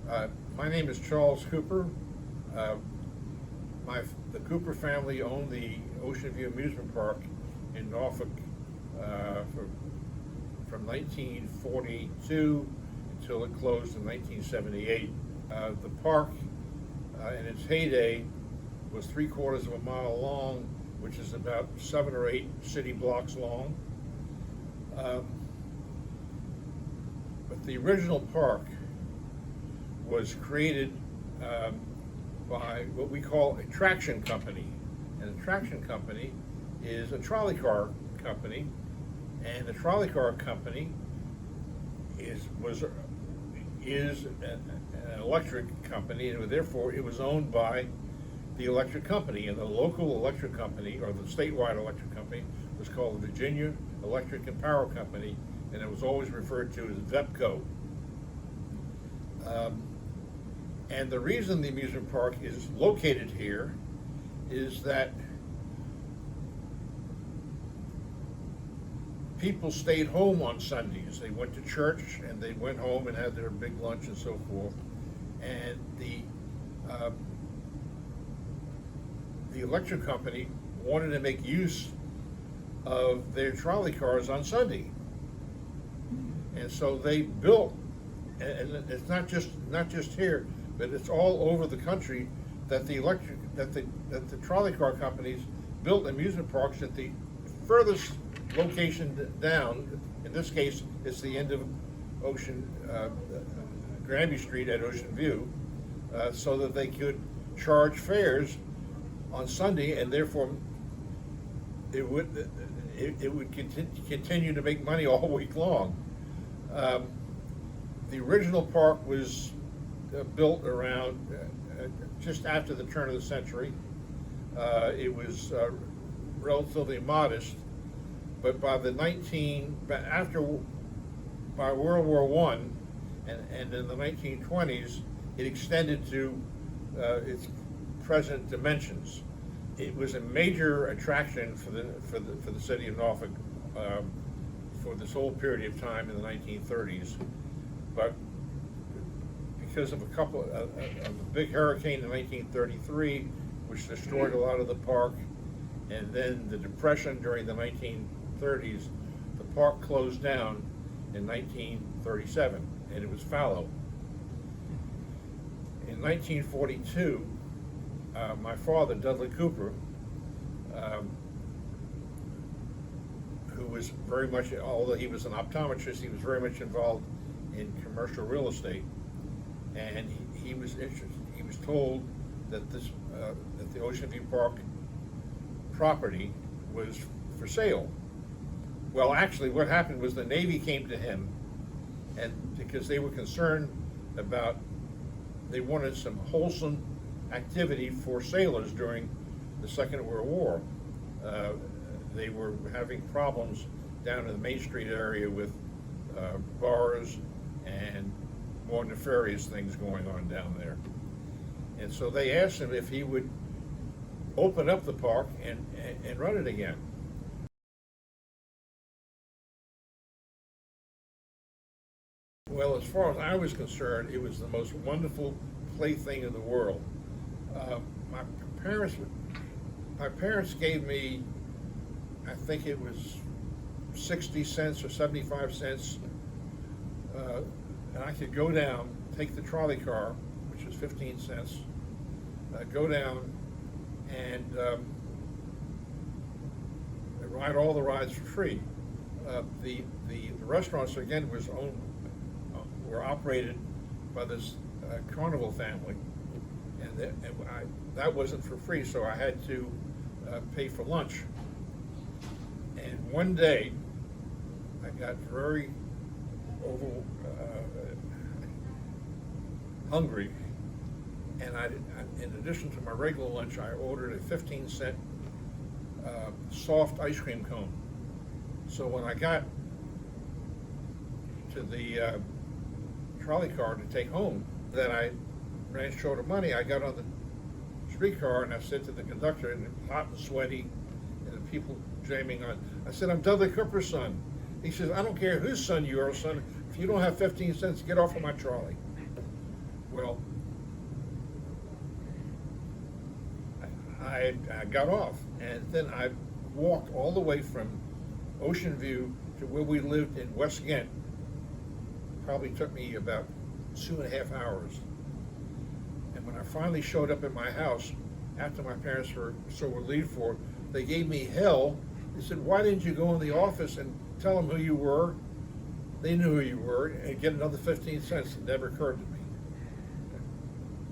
My name is Charles Cooper. Uh, the Cooper family owned the Ocean View Amusement Park in Norfolk from 1942 until it closed in 1978. The park, in its heyday, was 3/4 of a mile long, which is about 7 or 8 city blocks long. But the original park was created by what we call a traction company. And a traction company is a trolley car company, and the trolley car company is an electric company, and therefore it was owned by the electric company. And the local electric company, or the statewide electric company, was called the Virginia Electric and Power Company, and it was always referred to as VEPCO. And the reason the amusement park is located here is that people stayed home on Sundays. They went to church and they went home and had their big lunch and so forth. And the electric company wanted to make use of their trolley cars on Sunday, and so they built. And it's not just here, but it's all over the country that the trolley car companies built amusement parks at the furthest location down. In this case, it's the end of Granby Street at Ocean View, so that they could charge fares on Sunday, and therefore it would continue to make money all week long. The original park was built around just after the turn of the century. It was relatively modest, but by World War I and in the 1920s, it extended to its present dimensions. It was a major attraction for the city of Norfolk for this whole period of time in the 1930s. But because of a big hurricane in 1933, which destroyed a lot of the park, and then the Depression during the 1930s, the park closed down in 1937, and it was fallow. In 1942, my father, Dudley Cooper, who was very much, although he was an optometrist, he was very much involved in commercial real estate, and he was interested. He was told that that the Ocean View Park property was for sale. Well, actually, what happened was the Navy came to him, and because they were concerned about, they wanted some wholesome activity for sailors during the Second World War. They were having problems down in the Main Street area with bars and more nefarious things going on down there. And so they asked him if he would open up the park and run it again. Well, as far as I was concerned, it was the most wonderful plaything in the world. My parents gave me, I think it was 60 cents or 75 cents, and I could go down, take the trolley car, which was 15 cents, go down and ride all the rides for free. The restaurants, again, were operated by this Carnival family, and that wasn't for free, so I had to pay for lunch. And one day, I got very hungry, and in addition to my regular lunch, I ordered a 15-cent soft ice cream cone. So when I got to the trolley car to take home, then I ran short of money. I got on the streetcar and I said to the conductor, and hot and sweaty, and the people jamming on, I said, "I'm Dudley Cooper's son." He says, "I don't care whose son you are, son. If you don't have 15 cents, get off of my trolley." Well, I got off, and then I walked all the way from Ocean View to where we lived in West Ghent. Probably took me about 2.5 hours. And when I finally showed up at my house, after my parents were so relieved for it, they gave me hell. They said, "Why didn't you go in the office and tell them who you were?" They knew who you were, and get another 15 cents. It never occurred to me.